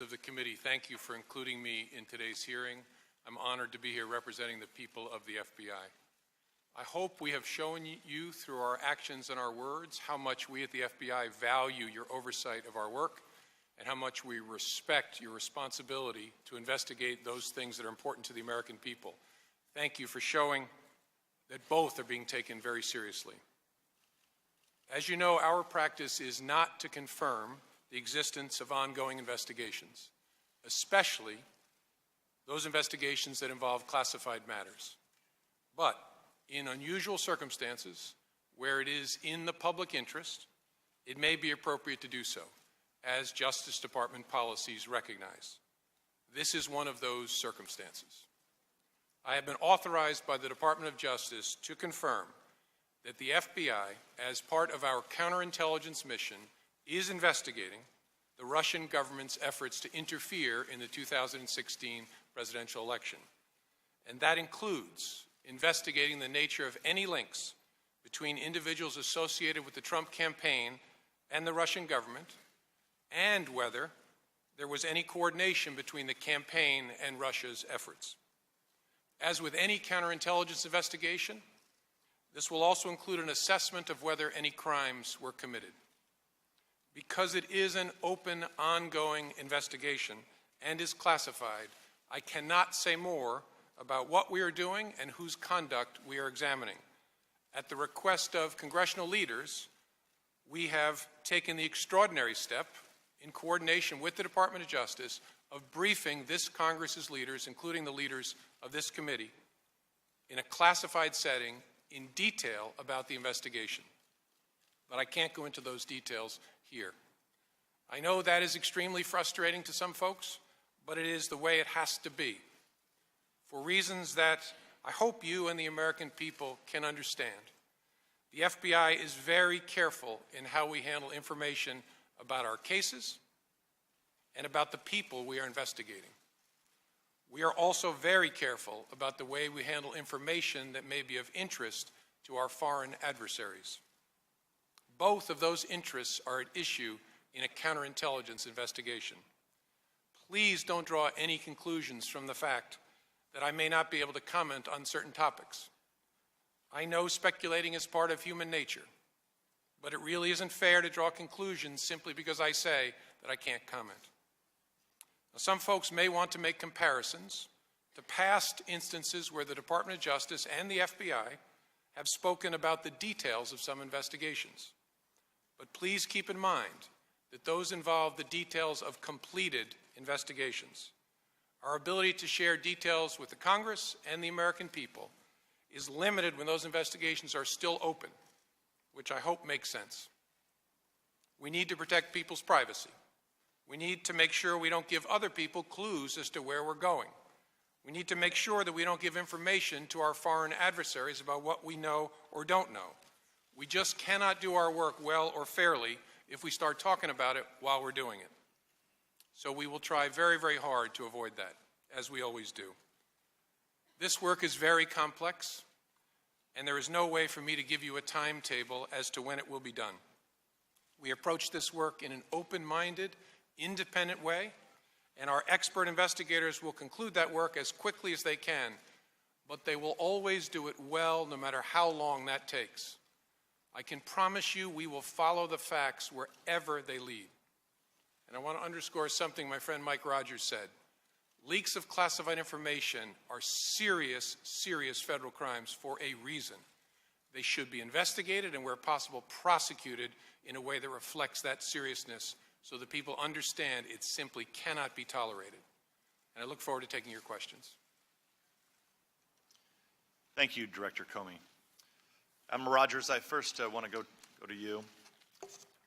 of the committee, thank you for including me in today's hearing. I'm honored to be here representing the people of the FBI. I hope we have shown you through our actions and our words how much we at the FBI value your oversight of our work and how much we respect your responsibility to investigate those things that are important to the American people. Thank you for showing that both are being taken very seriously. As you know, our practice is not to confirm the existence of ongoing investigations, especially those investigations that involve classified matters. But in unusual circumstances, where it is in the public interest, it may be appropriate to do so, as Justice Department policies recognize. This is one of those circumstances. I have been authorized by the Department of Justice to confirm that the FBI, as part of our counterintelligence mission, is investigating the Russian government's efforts to interfere in the 2016 presidential election. And that includes investigating the nature of any links between individuals associated with the Trump campaign and the Russian government, and whether there was any coordination between the campaign and Russia's efforts. As with any counterintelligence investigation, this will also include an assessment of whether any crimes were committed. Because it is an open, ongoing investigation and is classified, I cannot say more about what we are doing and whose conduct we are examining. At the request of congressional leaders, we have taken the extraordinary step, in coordination with the Department of Justice, of briefing this Congress's leaders, including the leaders of this committee, in a classified setting in detail about the investigation. But I can't go into those details here. I know that is extremely frustrating to some folks, but it is the way it has to be, for reasons that I hope you and the American people can understand. The FBI is very careful in how we handle information about our cases and about the people we are investigating. We are also very careful about the way we handle information that may be of interest to our foreign adversaries. Both of those interests are at issue in a counterintelligence investigation. Please don't draw any conclusions from the fact that I may not be able to comment on certain topics. I know speculating is part of human nature, but it really isn't fair to draw conclusions simply because I say that I can't comment. Now, some folks may want to make comparisons to past instances where the Department of Justice and the FBI have spoken about the details of some investigations. But please keep in mind that those involve the details of completed investigations. Our ability to share details with the Congress and the American people is limited when those investigations are still open, which I hope makes sense. We need to protect people's privacy. We need to make sure we don't give other people clues as to where we're going. We need to make sure that we don't give information to our foreign adversaries about what we know or don't know. We just cannot do our work well or fairly if we start talking about it while we're doing it. So we will try very, very hard to avoid that, as we always do. This work is very complex, and there is no way for me to give you a timetable as to when it will be done. We approach this work in an open-minded, independent way, and our expert investigators will conclude that work as quickly as they can, but they will always do it well, no matter how long that takes. I can promise you we will follow the facts wherever they lead. And I want to underscore something my friend Mike Rogers said. Leaks of classified information are serious, serious federal crimes for a reason. They should be investigated and, where possible, prosecuted in a way that reflects that seriousness so that people understand it simply cannot be tolerated. And I look forward to taking your questions. Thank you, Director Comey. Admiral Rogers, I first want to go to you.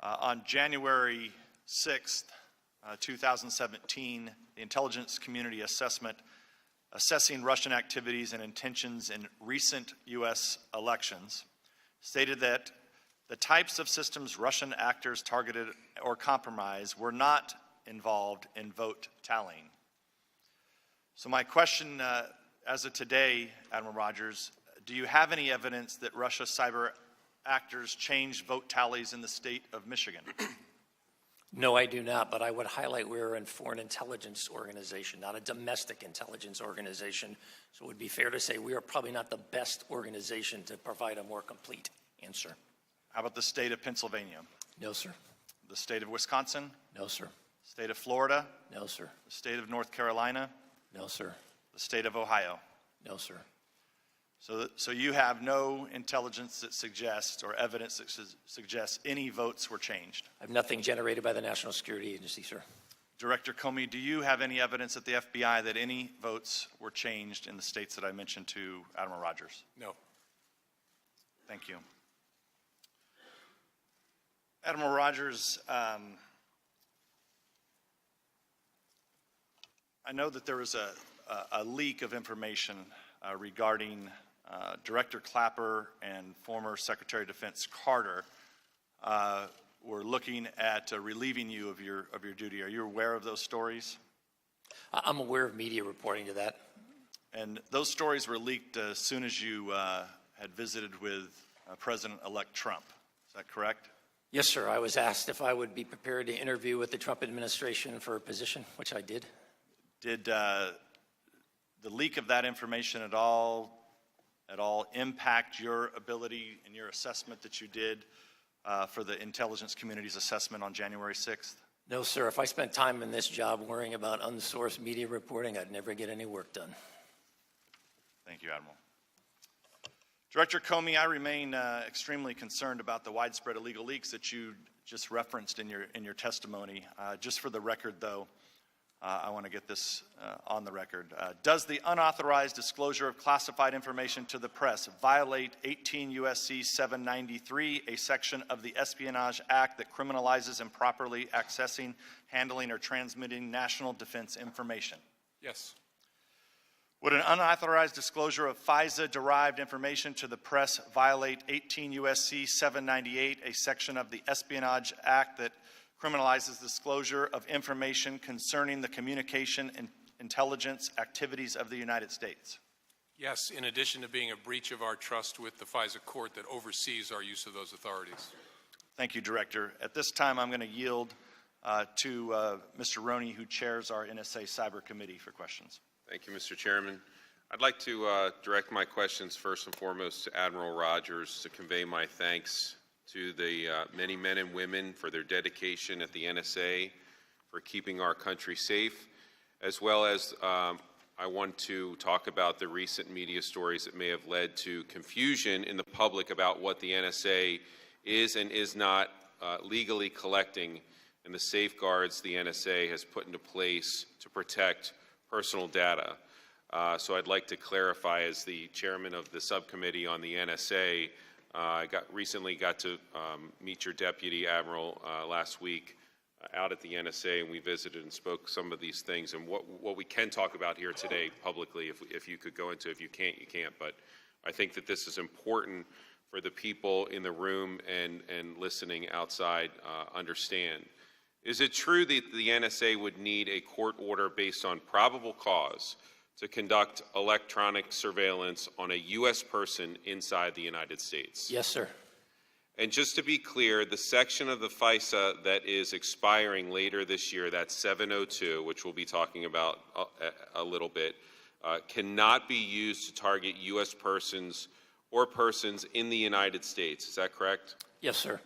On January 6th, 2017, the intelligence community assessment assessing Russian activities and intentions in recent U.S. elections stated that the types of systems Russian actors targeted or compromised were not involved in vote tallying. So my question as of today, Admiral Rogers, do you have any evidence that Russia's cyber actors changed vote tallies in the state of Michigan? No, I do not, but I would highlight we're a foreign intelligence organization, not a domestic intelligence organization. So it would be fair to say we are probably not the best organization to provide a more complete answer. How about the state of Pennsylvania? No, sir. The state of Wisconsin? No, sir. State of Florida? No, sir. The state of North Carolina? No, sir. The state of Ohio? No, sir. So you have no intelligence that suggests or evidence that suggests any votes were changed? I have nothing generated by the National Security Agency, sir. Director Comey, do you have any evidence at the FBI that any votes were changed in the states that I mentioned to Admiral Rogers? No. Thank you. Admiral Rogers, I know that there was a leak of information regarding Director Clapper and former Secretary of Defense Carter were looking at relieving you of your duty. Are you aware of those stories? I'm aware of media reporting to that. And those stories were leaked as soon as you had visited with President-elect Trump. Is that correct? Yes, sir. I was asked if I would be prepared to interview with the Trump administration for a position, which I did. Did the leak of that information at all impact your ability and your assessment that you did for the intelligence community's assessment on January 6th? No, sir. If I spent time in this job worrying about unsourced media reporting, I'd never get any work done. Thank you, Admiral. Director Comey, I remain extremely concerned about the widespread illegal leaks that you just referenced in your testimony. Just for the record, though, I want to get this on the record. Does the unauthorized disclosure of classified information to the press violate 18 U.S.C. 793, a section of the Espionage Act that criminalizes improperly accessing, handling, or transmitting national defense information? Yes. Would an unauthorized disclosure of FISA-derived information to the press violate 18 U.S.C. 798, a section of the Espionage Act that criminalizes disclosure of information concerning the communication and intelligence activities of the United States? Yes, in addition to being a breach of our trust with the FISA court that oversees our use of those authorities. Thank you, Director. At this time, I'm going to yield to Mr. Roney, who chairs our NSA Cyber Committee, for questions. Thank you, Mr. Chairman. I'd like to direct my questions first and foremost to Admiral Rogers to convey my thanks to the many men and women for their dedication at the NSA for keeping our country safe, as well as I want to talk about the recent media stories that may have led to confusion in the public about what the NSA is and is not legally collecting and the safeguards the NSA has put into place to protect personal data. So I'd like to clarify, as the chairman of the subcommittee on the NSA, I recently got to meet your deputy admiral last week out at the NSA, and we visited and spoke some of these things. And what we can talk about here today publicly, if you could go into, if you can't, you can't. But I think that this is important for the people in the room and listening outside understand. Is it true that the NSA would need a court order based on probable cause to conduct electronic surveillance on a U.S. person inside the United States? Yes, sir. And just to be clear, the section of the FISA that is expiring later this year, that's 702, which we'll be talking about a little bit, cannot be used to target U.S. persons or persons in the United States. Is that correct? Yes, sir.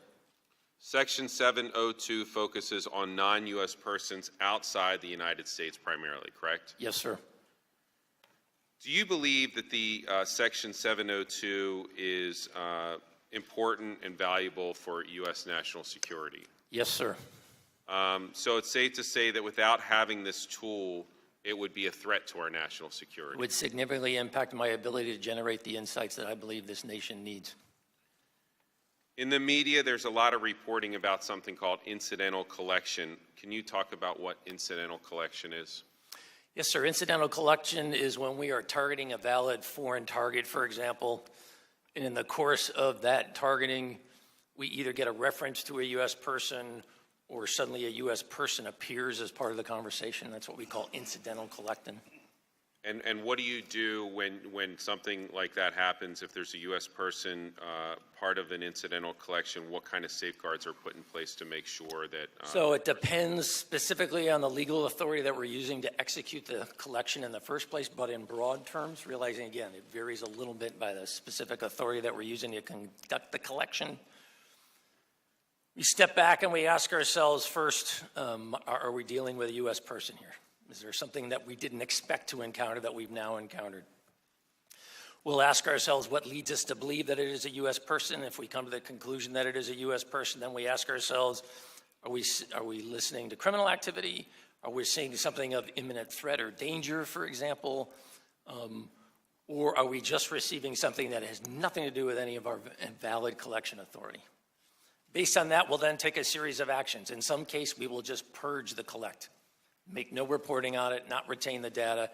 Section 702 focuses on non-U.S. persons outside the United States primarily, correct? Yes, sir. Do you believe that the Section 702 is important and valuable for U.S. national security? Yes, sir. So it's safe to say that without having this tool, it would be a threat to our national security. It would significantly impact my ability to generate the insights that I believe this nation needs. In the media, there's a lot of reporting about something called incidental collection. Can you talk about what incidental collection is? Yes, sir. Incidental collection is when we are targeting a valid foreign target, for example, and in the course of that targeting, we either get a reference to a U.S. person or suddenly a U.S. person appears as part of the conversation. That's what we call incidental collecting. And what do you do when something like that happens? If there's a U.S. person part of an incidental collection, what kind of safeguards are put in place to make sure that? So it depends specifically on the legal authority that we're using to execute the collection in the first place, but in broad terms, realizing again, it varies a little bit by the specific authority that we're using to conduct the collection. We step back and we ask ourselves first, are we dealing with a U.S. person here? Is there something that we didn't expect to encounter that we've now encountered? We'll ask ourselves what leads us to believe that it is a U.S. person. If we come to the conclusion that it is a U.S. person, then we ask ourselves, are we listening to criminal activity? Are we seeing something of imminent threat or danger, for example? Or are we just receiving something that has nothing to do with any of our valid collection authority? Based on that, we'll then take a series of actions. In some case, we will just purge the collect. Make no reporting on it, not retain the data.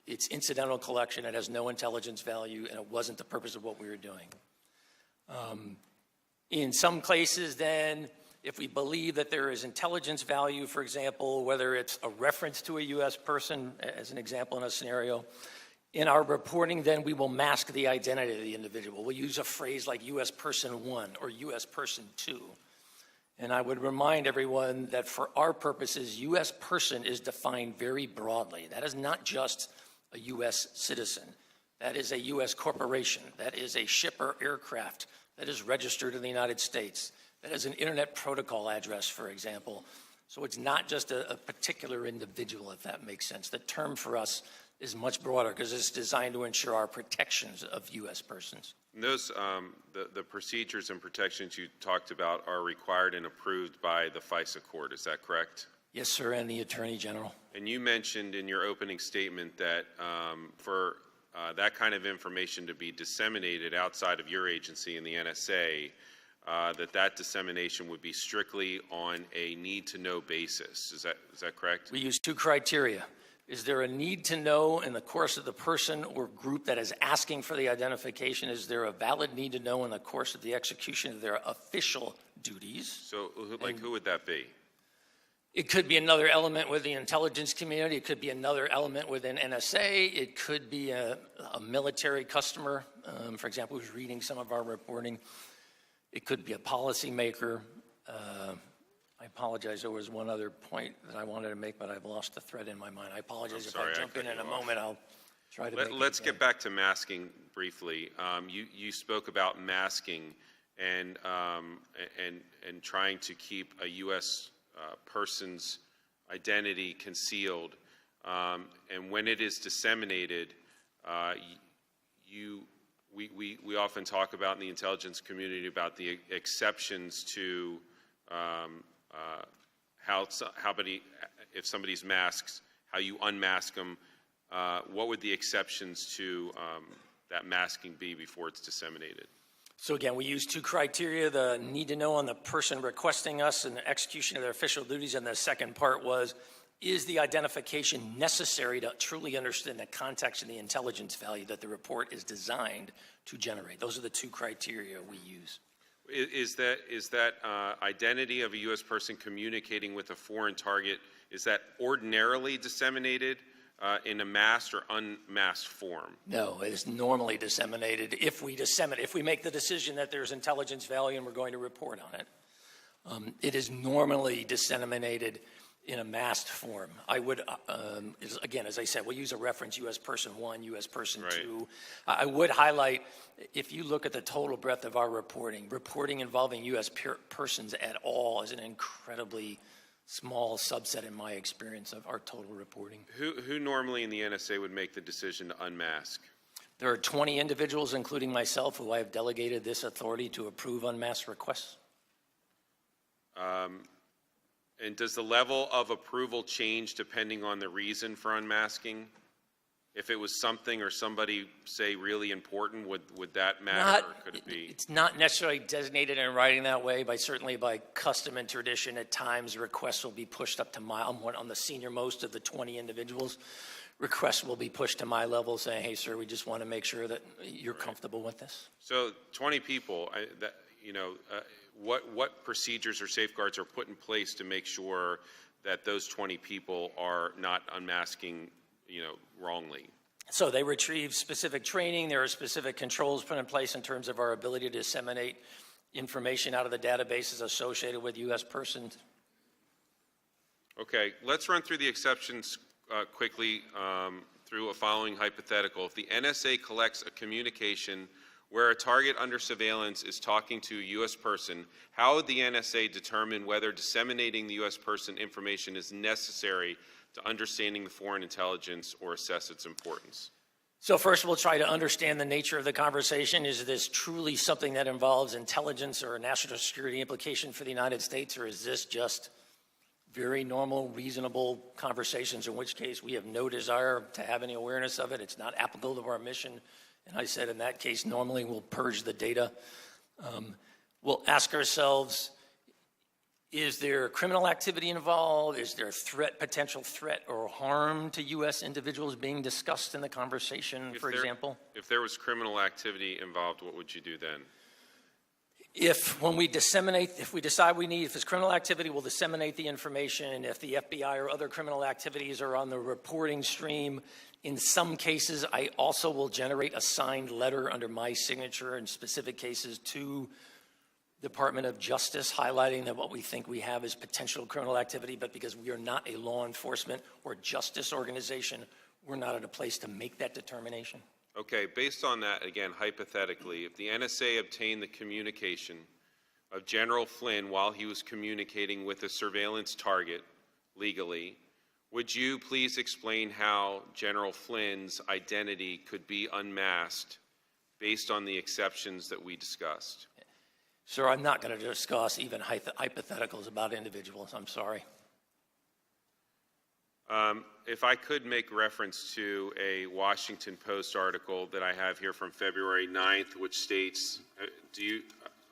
It's incidental collection, it has no intelligence value, and it wasn't the purpose of what we were doing. In some cases then, if we believe that there is intelligence value, for example, whether it's a reference to a U.S. person, as an example in a scenario, in our reporting then we will mask the identity of the individual. We'll use a phrase like U.S. person 1 or U.S. person 2. And I would remind everyone that for our purposes, U.S. person is defined very broadly. That is not just a U.S. citizen. That is a U.S. corporation. That is a ship or aircraft that is registered in the United States. That is an internet protocol address, for example. So it's not just a particular individual, if that makes sense. The term for us is much broader because it's designed to ensure our protections of U.S. persons. And those, the procedures and protections you talked about are required and approved by the FISA court, is that correct? Yes, sir, and the Attorney General. And you mentioned in your opening statement that for that kind of information to be disseminated outside of your agency and the NSA, that dissemination would be strictly on a need-to-know basis. Is that correct? We use 2 criteria. Is there a need to know in the course of the person or group that is asking for the identification? Is there a valid need to know in the course of the execution of their official duties? So, who would that be? It could be another element with the intelligence community. It could be another element within NSA. It could be a military customer, for example, who's reading some of our reporting. It could be a policymaker. I apologize. There was one other point that I wanted to make, but I've lost the thread in my mind. I apologize. If I jump in a moment, I'll try to Let's get back to masking briefly. You spoke about masking and trying to keep a U.S. Person's identity concealed. And when it is disseminated, we often talk about in the intelligence community about the exceptions to if somebody's masked, how you unmask them. What would the exceptions to that masking be before it's disseminated? So again, we use 2 criteria, the need to know on the person requesting us and the execution of their official duties, and the second part was, is the identification necessary to truly understand the context and the intelligence value that the report is designed to generate? Those are the 2 criteria we use. Is that identity of a U.S. person communicating with a foreign target, is that ordinarily disseminated in a masked or unmasked form? No, it is normally disseminated. If we make the decision that there's intelligence value and we're going to report on it, it is normally disseminated in a masked form. I would, again, as I said, we'll use a reference, U.S. person 1, U.S. person 2. I would highlight, if you look at the total breadth of our reporting involving U.S. persons at all is an incredibly small subset, in my experience, of our total reporting. Who normally in the NSA would make the decision to unmask? There are 20 individuals, including myself, who I have delegated this authority to approve unmasked requests. And does the level of approval change depending on the reason for unmasking? If it was something or somebody, say, really important, would that matter, or could it be? It's not necessarily designated in writing that way, but certainly by custom and tradition. At times, requests will be pushed up to on the senior most of the 20 individuals. Requests will be pushed to my level saying, hey, sir, we just want to make sure that you're comfortable with this. So 20 people, what procedures or safeguards are put in place to make sure that those 20 people are not unmasking wrongly? So they retrieve specific training. There are specific controls put in place in terms of our ability to disseminate information out of the databases associated with U.S. persons. Okay, let's run through the exceptions quickly through a following hypothetical. If the NSA collects a communication where a target under surveillance is talking to a U.S. person, how would the NSA determine whether disseminating the U.S. person information is necessary to understanding the foreign intelligence or assess its importance? So first we'll try to understand the nature of the conversation. Is this truly something that involves intelligence or a national security implication for the United States, or is this just very normal, reasonable conversations, in which case we have no desire to have any awareness of it? It's not applicable to our mission. And I said in that case, normally we'll purge the data. We'll ask ourselves, is there criminal activity involved? Is there potential threat or harm to U.S. individuals being discussed in the conversation, for example? If there was criminal activity involved, what would you do then? If we decide if it's criminal activity, we'll disseminate the information. If the FBI or other criminal activities are on the reporting stream, in some cases, I also will generate a signed letter under my signature in specific cases to Department of Justice, highlighting that what we think we have is potential criminal activity, but because we are not a law enforcement or justice organization, we're not at a place to make that determination. Okay, based on that, again, hypothetically, if the NSA obtained the communication of General Flynn while he was communicating with a surveillance target legally, would you please explain how General Flynn's identity could be unmasked based on the exceptions that we discussed? Sir, I'm not going to discuss even hypotheticals about individuals. I'm sorry. If I could make reference to a Washington Post article that I have here from February 9th, which states,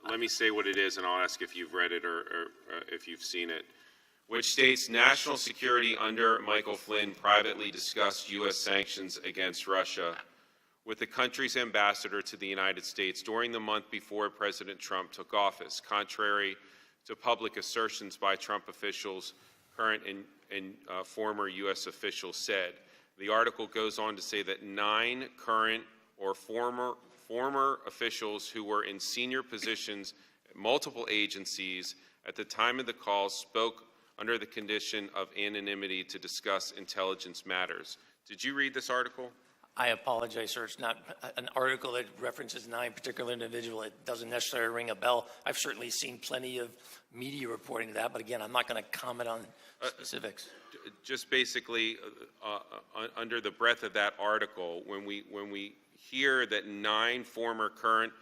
let me say what it is and I'll ask if you've read it or if you've seen it, which states national security under Michael Flynn privately discussed U.S. sanctions against Russia with the country's ambassador to the United States during the month before President Trump took office, contrary to public assertions by Trump officials, current and former U.S. officials said. The article goes on to say that 9 current or former officials who were in senior positions at multiple agencies at the time of the call spoke under the condition of anonymity to discuss intelligence matters. Did you read this article? I apologize, sir. It's not an article that references 9 particular individuals. It doesn't necessarily ring a bell. I've certainly seen plenty of media reporting to that, but again, I'm not going to comment on specifics. Just basically, under the breadth of that article, when we hear that 9 former current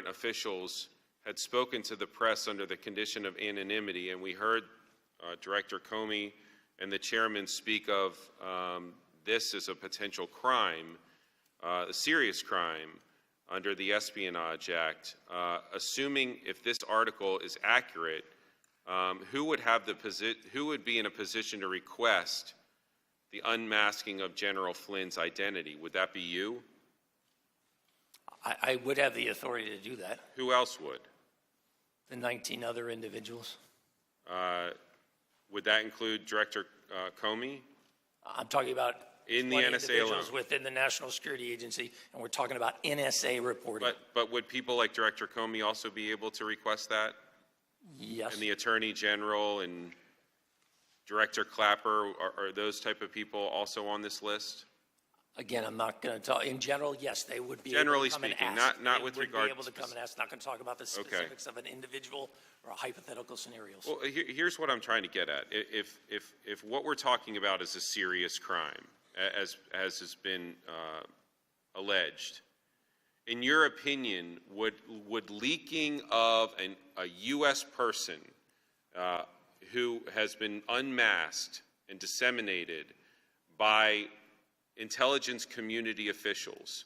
officials had spoken to the press under the condition of anonymity, and we heard Director Comey and the chairman speak of this as a potential crime, a serious crime under the Espionage Act. Assuming if this article is accurate, who would be in a position to request the unmasking of General Flynn's identity? Would that be you? I would have the authority to do that. Who else would? The 19 other individuals. Would that include Director Comey? I'm talking about in the NSA individuals alone within the National Security Agency, and we're talking about NSA reporting. But would people like Director Comey also be able to request that? Yes. And the Attorney General and Director Clapper, are those type of people also on this list? Again, I'm not going to talk. In general, yes, they would be generally able to come speaking, and ask. not with regard They would be able to come and ask. Not going to talk about the specifics of an individual or hypothetical scenarios. Well, here's what I'm trying to get at. If what we're talking about is a serious crime, as has been alleged, in your opinion, would leaking of a U.S. person who has been unmasked and disseminated by intelligence community officials,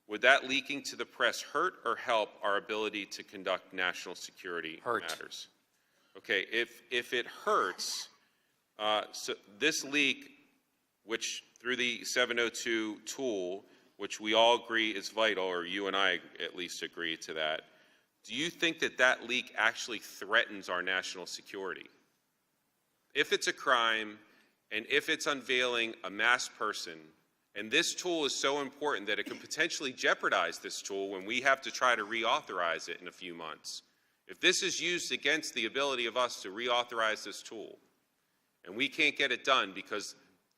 would that leaking to the press hurt or help our ability to conduct national security matters? Okay, if it hurts, so this leak, which through the 702 tool, which we all agree is vital, or you and I at least agree to that, do you think that that leak actually threatens our national security? If it's a crime and if it's unveiling a masked person, and this tool is so important that it could potentially jeopardize this tool when we have to try to reauthorize it in a few months. If this is used against the ability of us to reauthorize this tool, and we can't get it done because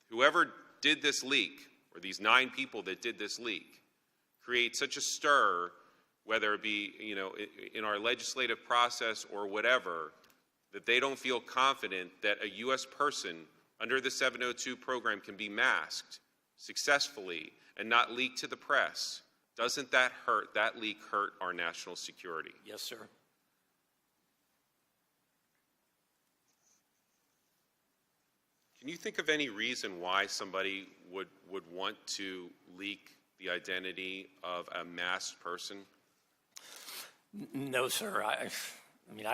whoever did this leak, or these 9 people that did this leak, create such a stir, whether it be, in our legislative process or whatever, that they don't feel confident that a U.S. person under the 702 program can be masked successfully and not leak to the press, doesn't that leak hurt our national security? Yes, sir. Can you think of any reason why somebody would want to leak the identity of a masked person? No, sir. I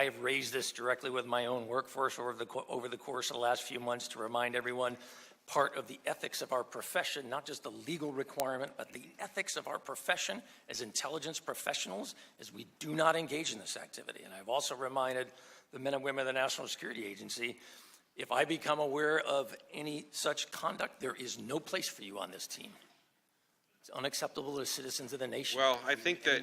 have raised this directly with my own workforce over the course of the last few months to remind everyone part of the ethics of our profession, not just the legal requirement, but the ethics of our profession as intelligence professionals, is we do not engage in this activity. And I've also reminded the men and women of the National Security Agency, if I become aware of any such conduct, there is no place for you on this team. It's unacceptable to citizens of the nation. Well, I think that,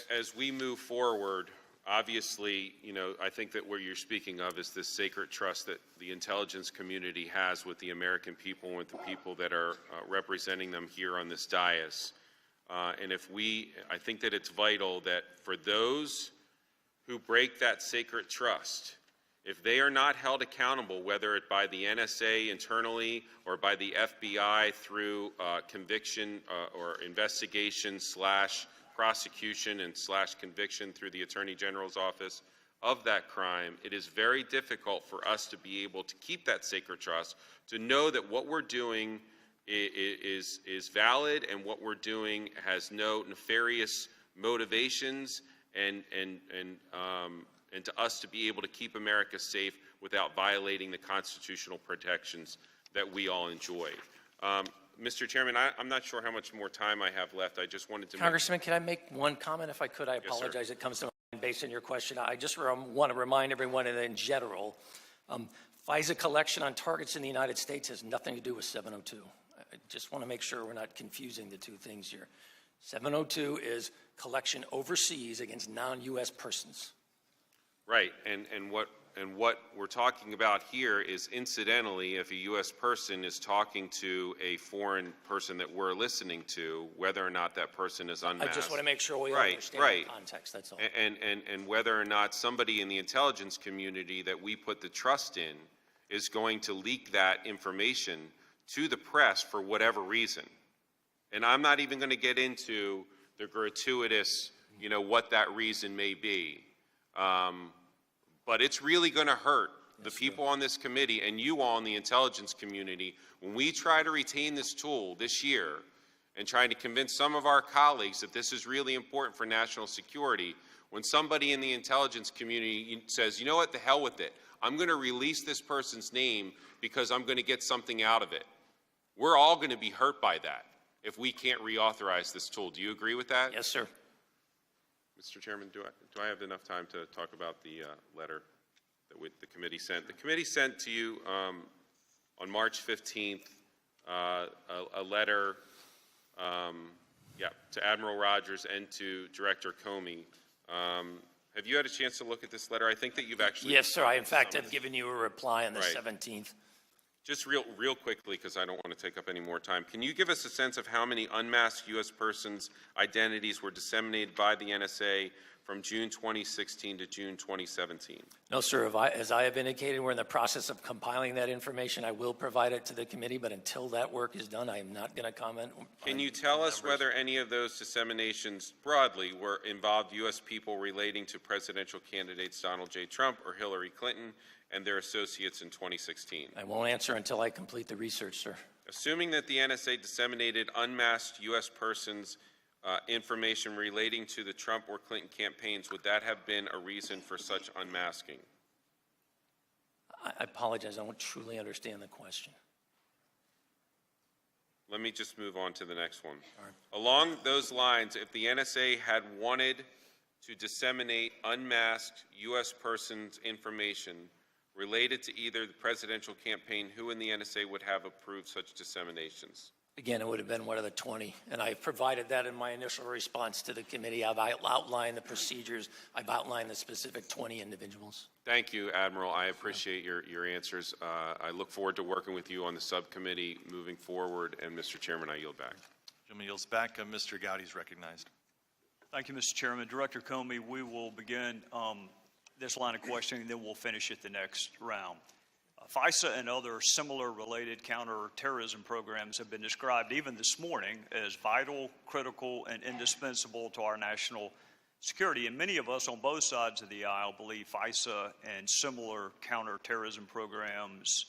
as we move forward, obviously, I think that what you're speaking of is this sacred trust that the intelligence community has with the American people and with the people that are representing them here on this dais. And I think that it's vital that for those who break that sacred trust, if they are not held accountable, whether it by the NSA internally or by the FBI through conviction or investigation / prosecution and / conviction through the Attorney General's office of that crime, it is very difficult for us to be able to keep that sacred trust, to know that what we're doing is valid and what we're doing has no nefarious motivations, and to us to be able to keep America safe without violating the constitutional protections that we all enjoy. Mr. Chairman, I'm not sure how much more time I have left. I just wanted to Congressman, can I make one comment if I could? I apologize. Yes, it comes to mind based on your question. I just want to remind everyone that in general, FISA collection on targets in the United States has nothing to do with 702. I just want to make sure we're not confusing the two things here. 702 is collection overseas against non-U.S. persons. Right, and what we're talking about here is, incidentally, if a U.S. person is talking to a foreign person that we're listening to, whether or not that person is unmasked. I just want to make sure we understand the context, that's all. And whether or not somebody in the intelligence community that we put the trust in is going to leak that information to the press for whatever reason. And I'm not even going to get into the gratuitous, what that reason may be. But it's really going to hurt the people on this committee and you all in the intelligence community when we try to retain this tool this year and trying to convince some of our colleagues that this is really important for national security. When somebody in the intelligence community says, you know what, the hell with it, I'm going to release this person's name because I'm going to get something out of it. We're all going to be hurt by that if we can't reauthorize this tool. Do you agree with that? Yes, sir. Mr. Chairman, do I have enough time to talk about the letter that the committee sent? The committee sent to you on March 15th a letter to Admiral Rogers and to Director Comey. Have you had a chance to look at this letter? I think that you've actually... Yes, sir. I, in fact, have given you a reply on the 17th. Just real quickly, because I don't want to take up any more time, can you give us a sense of how many unmasked U.S. persons' identities were disseminated by the NSA from June 2016 to June 2017? No, sir. As I have indicated, we're in the process of compiling that information. I will provide it to the committee, but until that work is done, I am not going to comment. Can you tell us whether any of those disseminations broadly were involved U.S. people relating to presidential candidates Donald J. Trump or Hillary Clinton and their associates in 2016? I won't answer until I complete the research, sir. Assuming that the NSA disseminated unmasked U.S. persons' information relating to the Trump or Clinton campaigns, would that have been a reason for such unmasking? I apologize. I don't truly understand the question. Let me just move on to the next one. Along those lines, if the NSA had wanted to disseminate unmasked U.S. persons' information related to either the presidential campaign, who in the NSA would have approved such disseminations? Again, it would have been one of the 20, and I provided that in my initial response to the committee. I've outlined the procedures. I've outlined the specific 20 individuals. Thank you, Admiral. I appreciate your answers. I look forward to working with you on the subcommittee moving forward. And, Mr. Chairman, I yield back. Gentleman yields back. Mr. Gowdy is recognized. Thank you, Mr. Chairman. Director Comey, we will begin this line of questioning, then we'll finish it the next round. FISA and other similar related counterterrorism programs have been described even this morning as vital, critical, and indispensable to our national security. And many of us on both sides of the aisle believe FISA and similar counterterrorism programs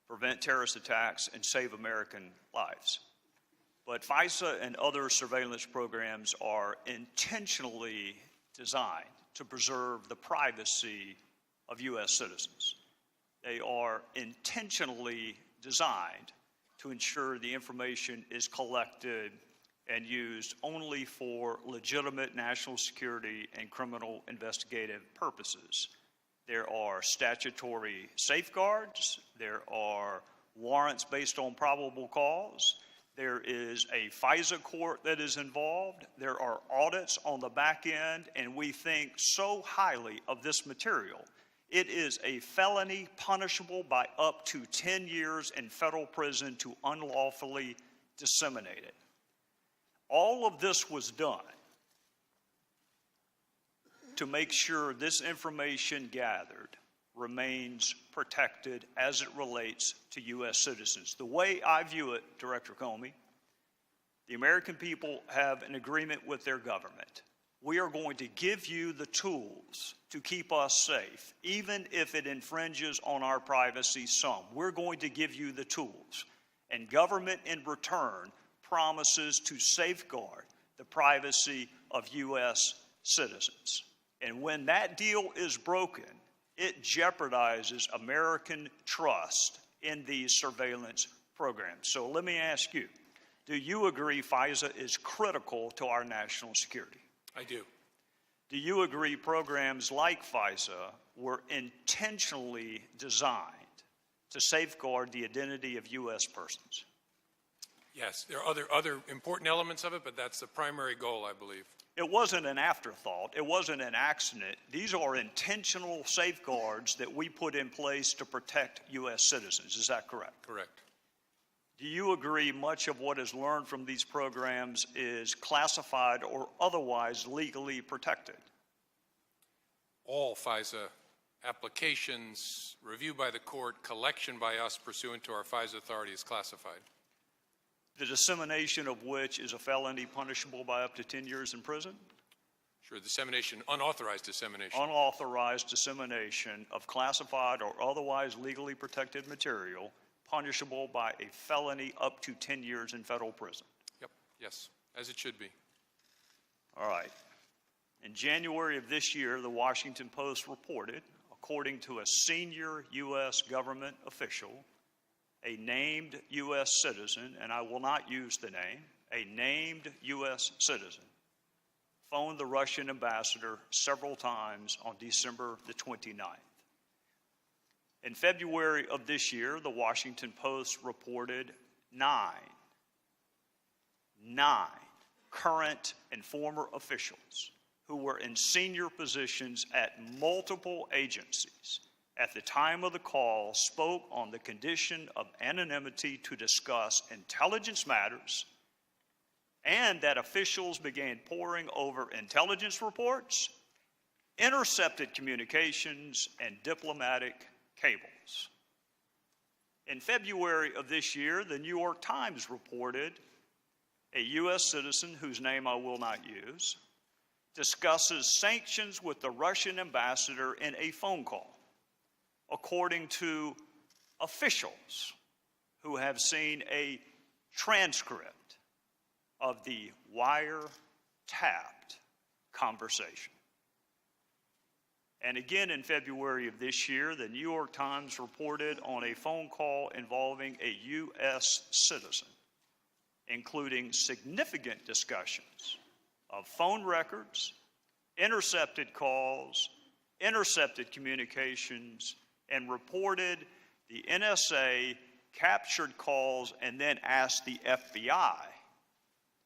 prevent terrorist attacks and save American lives. But FISA and other surveillance programs are intentionally designed to preserve the privacy of U.S. citizens. They are intentionally designed to ensure the information is collected and used only for legitimate national security and criminal investigative purposes. There are statutory safeguards. There are warrants based on probable cause. There is a FISA court that is involved. There are audits on the back end, and we think so highly of this material. It is a felony punishable by up to 10 years in federal prison to unlawfully disseminate it. All of this was done to make sure this information gathered remains protected as it relates to U.S. citizens. The way I view it, Director Comey, the American people have an agreement with their government. We are going to give you the tools to keep us safe, even if it infringes on our privacy some. We're going to give you the tools. And government in return promises to safeguard the privacy of U.S. citizens. And when that deal is broken, it jeopardizes American trust in these surveillance programs. So let me ask you, do you agree FISA is critical to our national security? I do. Do you agree programs like FISA were intentionally designed to safeguard the identity of U.S. persons? Yes, there are other important elements of it, but that's the primary goal, I believe. It wasn't an afterthought. It wasn't an accident. These are intentional safeguards that we put in place to protect U.S. citizens. Is that correct? Correct. Do you agree much of what is learned from these programs is classified or otherwise legally protected? All FISA applications, review by the court, collection by us pursuant to our FISA authority is classified. The dissemination of which is a felony punishable by up to 10 years in prison? Sure, dissemination, unauthorized dissemination. Unauthorized dissemination of classified or otherwise legally protected material punishable by a felony up to 10 years in federal prison. Yep, yes, as it should be. All right. In January of this year, the Washington Post reported, according to a senior U.S. government official, a named U.S. citizen, and I will not use the name, a named U.S. citizen, phoned the Russian ambassador several times on December the 29th. In February of this year, the Washington Post reported nine current and former officials who were in senior positions at multiple agencies at the time of the call spoke on the condition of anonymity to discuss intelligence matters, and that officials began poring over intelligence reports, intercepted communications, and diplomatic cables. In February of this year, the New York Times reported a U.S. citizen, whose name I will not use, discusses sanctions with the Russian ambassador in a phone call, according to officials who have seen a transcript of the wiretapped conversation. And again in February of this year, the New York Times reported on a phone call involving a U.S. citizen, including significant discussions of phone records, intercepted calls, intercepted communications, and reported the NSA captured calls and then asked the FBI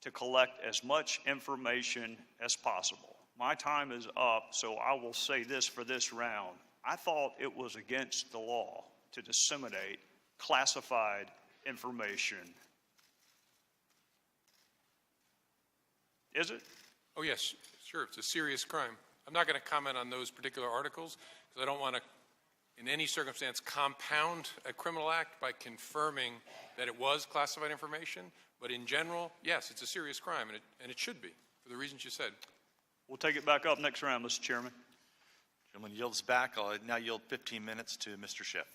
to collect as much information as possible. My time is up, so I will say this for this round. I thought it was against the law to disseminate classified information. Is it? Oh, yes, sure, it's a serious crime. I'm not going to comment on those particular articles because I don't want to, in any circumstance, compound a criminal act by confirming that it was classified information. But in general, yes, it's a serious crime, and it should be, for the reasons you said. We'll take it back up next round, Mr. Chairman. Gentleman yields back. I'll now yield 15 minutes to Mr. Schiff.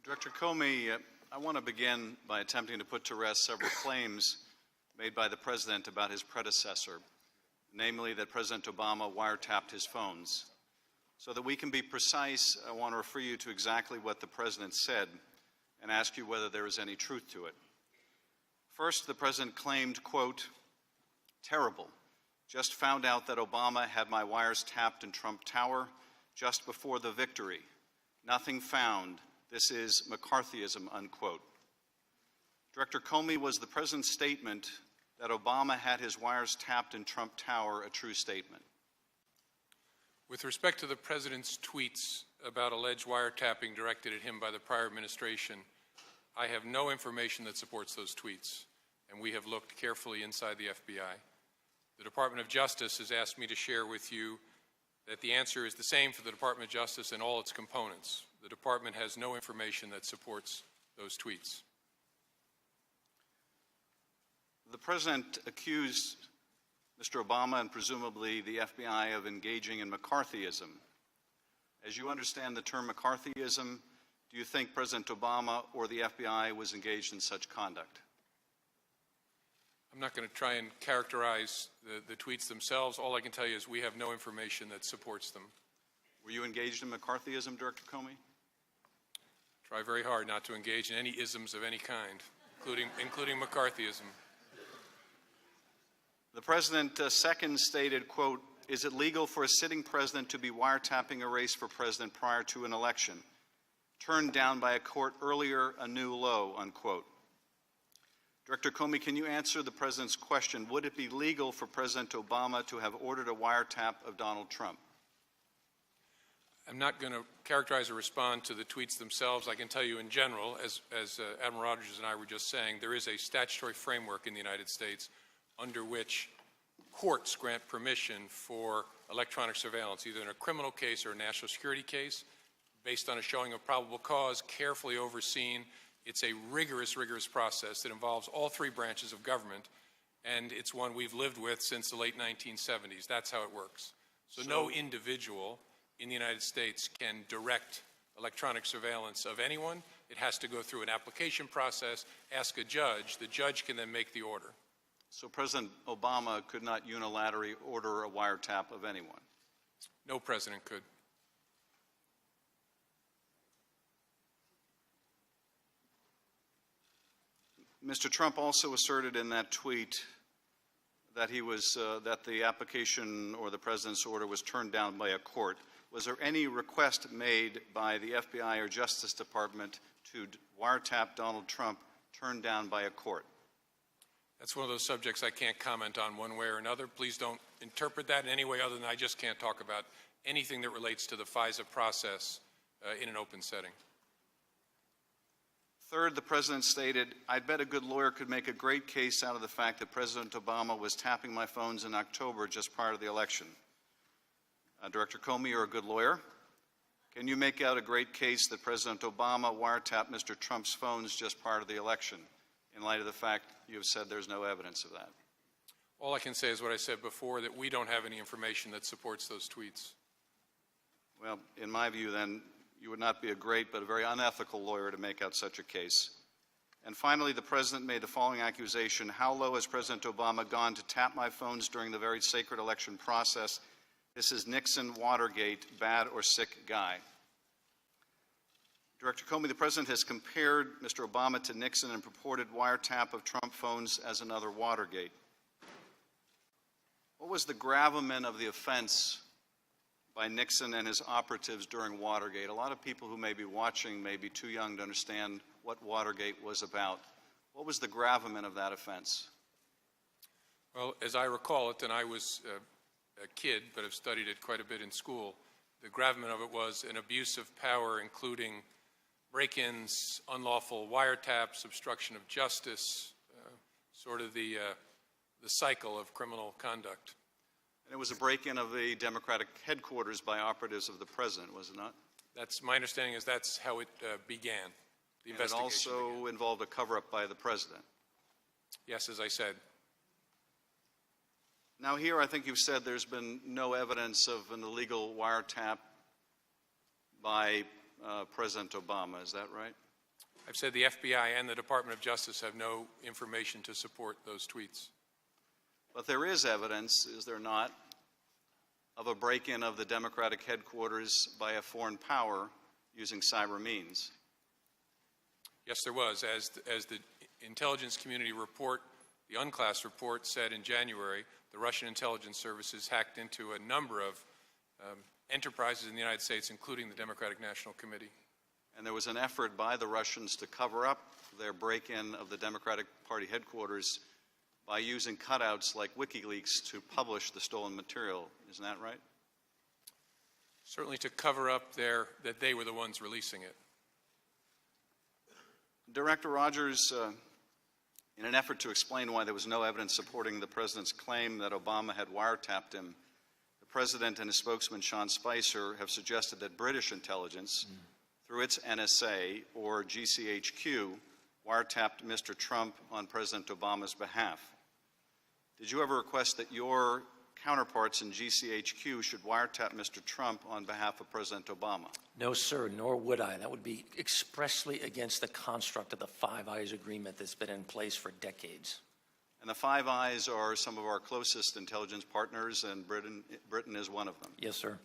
Director Comey, I want to begin by attempting to put to rest several claims made by the President about his predecessor, namely that President Obama wiretapped his phones. So that we can be precise, I want to refer you to exactly what the President said and ask you whether there is any truth to it. First, the President claimed, quote, "Terrible. Just found out that Obama had my wires tapped in Trump Tower just before the victory. Nothing found. This is McCarthyism," unquote. Director Comey, was the President's statement that Obama had his wires tapped in Trump Tower a true statement? With respect to the President's tweets about alleged wiretapping directed at him by the prior administration, I have no information that supports those tweets, and we have looked carefully inside the FBI. The Department of Justice has asked me to share with you that the answer is the same for the Department of Justice and all its components. The Department has no information that supports those tweets. The President accused Mr. Obama and presumably the FBI of engaging in McCarthyism. As you understand the term McCarthyism, do you think President Obama or the FBI was engaged in such conduct? I'm not going to try and characterize the tweets themselves. All I can tell you is we have no information that supports them. Were you engaged in McCarthyism, Director Comey? Try very hard not to engage in any isms of any kind, including McCarthyism. The President second stated, quote, "Is it legal for a sitting president to be wiretapping a race for president prior to an election? Turned down by a court earlier, a new low," unquote. Director Comey, can you answer the President's question? Would it be legal for President Obama to have ordered a wiretap of Donald Trump? I'm not going to characterize or respond to the tweets themselves. I can tell you in general, as Admiral Rogers and I were just saying, there is a statutory framework in the United States under which courts grant permission for electronic surveillance, either in a criminal case or a national security case, based on a showing of probable cause, carefully overseen. It's a rigorous process that involves all three branches of government, and it's one we've lived with since the late 1970s. That's how it works. So no individual in the United States can direct electronic surveillance of anyone. It has to go through an application process, ask a judge. The judge can then make the order. So President Obama could not unilaterally order a wiretap of anyone? No president could. Mr. Trump also asserted in that tweet that that the application or the President's order was turned down by a court. Was there any request made by the FBI or Justice Department to wiretap Donald Trump turned down by a court? That's one of those subjects I can't comment on one way or another. Please don't interpret that in any way other than I just can't talk about anything that relates to the FISA process in an open setting. Third, the President stated, "I'd bet a good lawyer could make a great case out of the fact that President Obama was tapping my phones in October just prior to the election." Director Comey, you're a good lawyer. Can you make out a great case that President Obama wiretapped Mr. Trump's phones just prior to the election, in light of the fact you have said there's no evidence of that? All I can say is what I said before, that we don't have any information that supports those tweets. Well, in my view, then, you would not be a great but a very unethical lawyer to make out such a case. And finally, the President made the following accusation: "How low has President Obama gone to tap my phones during the very sacred election process? This is Nixon, Watergate, bad or sick guy." Director Comey, the President has compared Mr. Obama to Nixon and purported wiretap of Trump phones as another Watergate. What was the gravamen of the offense by Nixon and his operatives during Watergate. A lot of people who may be watching may be too young to understand what Watergate was about. What was the gravamen of that offense? Well, as I recall it, and I was a kid, but have studied it quite a bit in school, the gravamen of it was an abuse of power, including break-ins, unlawful wiretaps, obstruction of justice, sort of the cycle of criminal conduct. And it was a break-in of the Democratic headquarters by operatives of the president, was it not? That's my understanding is that's how it began. The And it investigation also began. involved a cover-up by the president. Yes, as I said. Now here, I think you've said there's been no evidence of an illegal wiretap by President Obama. Is that right? I've said the FBI and the Department of Justice have no information to support those tweets. But there is evidence, is there not, of a break-in of the Democratic headquarters by a foreign power using cyber means. Yes, there was. As the intelligence community report, the unclassed report said in January, the Russian intelligence services hacked into a number of enterprises in the United States, including the Democratic National Committee. And there was an effort by the Russians to cover up their break-in of the Democratic Party headquarters by using cutouts like WikiLeaks to publish the stolen material. Isn't that right? Certainly to cover up that they were the ones releasing it. Director Rogers, in an effort to explain why there was no evidence supporting the president's claim that Obama had wiretapped him, the president and his spokesman, Sean Spicer, have suggested that British intelligence, through its NSA or GCHQ, wiretapped Mr. Trump on President Obama's behalf. Did you ever request that your counterparts in GCHQ should wiretap Mr. Trump on behalf of President Obama? No, sir, nor would I. That would be expressly against the construct of the Five Eyes agreement that's been in place for decades. And the Five Eyes are some of our closest intelligence partners, and Britain is one of them. Yes, sir.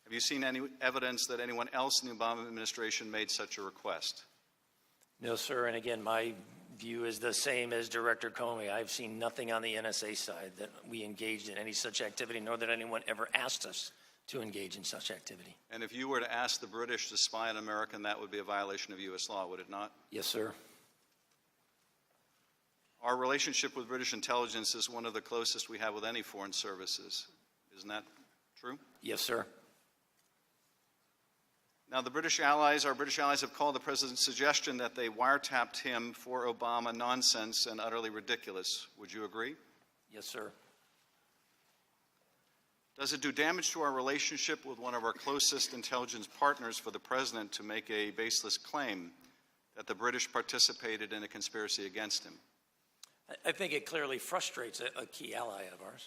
Have you seen any evidence that anyone else in the Obama administration made such a request? No, sir, and again, my view is the same as Director Comey. I've seen nothing on the NSA side that we engaged in any such activity, nor that anyone ever asked us to engage in such activity. And if you were to ask the British to spy on America, that would be a violation of U.S. law, would it not? Yes, sir. Our relationship with British intelligence is one of the closest we have with any foreign services. Isn't that true? Yes, sir. Now, our British allies have called the president's suggestion that they wiretapped him for Obama nonsense and utterly ridiculous. Would you agree? Yes, sir. Does it do damage to our relationship with one of our closest intelligence partners for the president to make a baseless claim that the British participated in a conspiracy against him? I think it clearly frustrates a key ally of ours.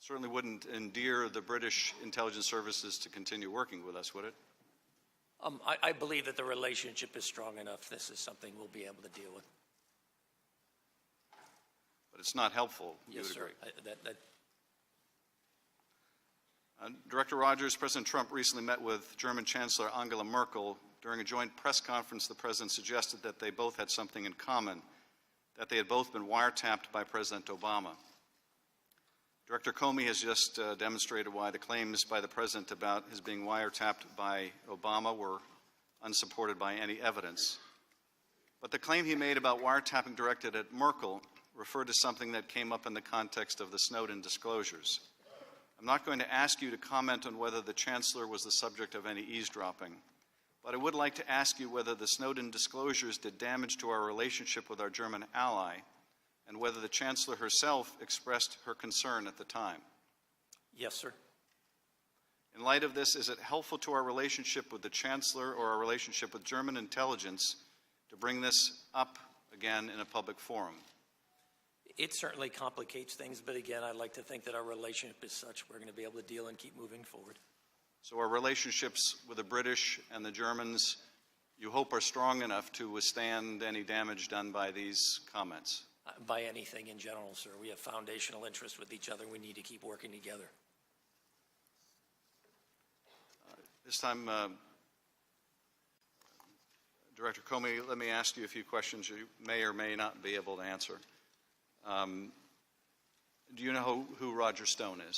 Certainly wouldn't endear the British intelligence services to continue working with us, would it? I believe that the relationship is strong enough. This is something we'll be able to deal with. But it's not helpful, you Yes, would sir. agree. Director Rogers, President Trump recently met with German Chancellor Angela Merkel. During a joint press conference, the president suggested that they both had something in common, that they had both been wiretapped by President Obama. Director Comey has just demonstrated why the claims by the president about his being wiretapped by Obama were unsupported by any evidence. But the claim he made about wiretapping directed at Merkel referred to something that came up in the context of the Snowden disclosures. I'm not going to ask you to comment on whether the chancellor was the subject of any eavesdropping, but I would like to ask you whether the Snowden disclosures did damage to our relationship with our German ally, and whether the chancellor herself expressed her concern at the time. Yes, sir. In light of this, is it helpful to our relationship with the chancellor or our relationship with German intelligence to bring this up again in a public forum? It certainly complicates things, but again, I'd like to think that our relationship is such we're going to be able to deal and keep moving forward. So our relationships with the British and the Germans, you hope, are strong enough to withstand any damage done by these comments? By anything in general, sir. We have foundational interests with each other. We need to keep working together. This time, Director Comey, let me ask you a few questions you may or may not be able to answer. Do you know who Roger Stone is?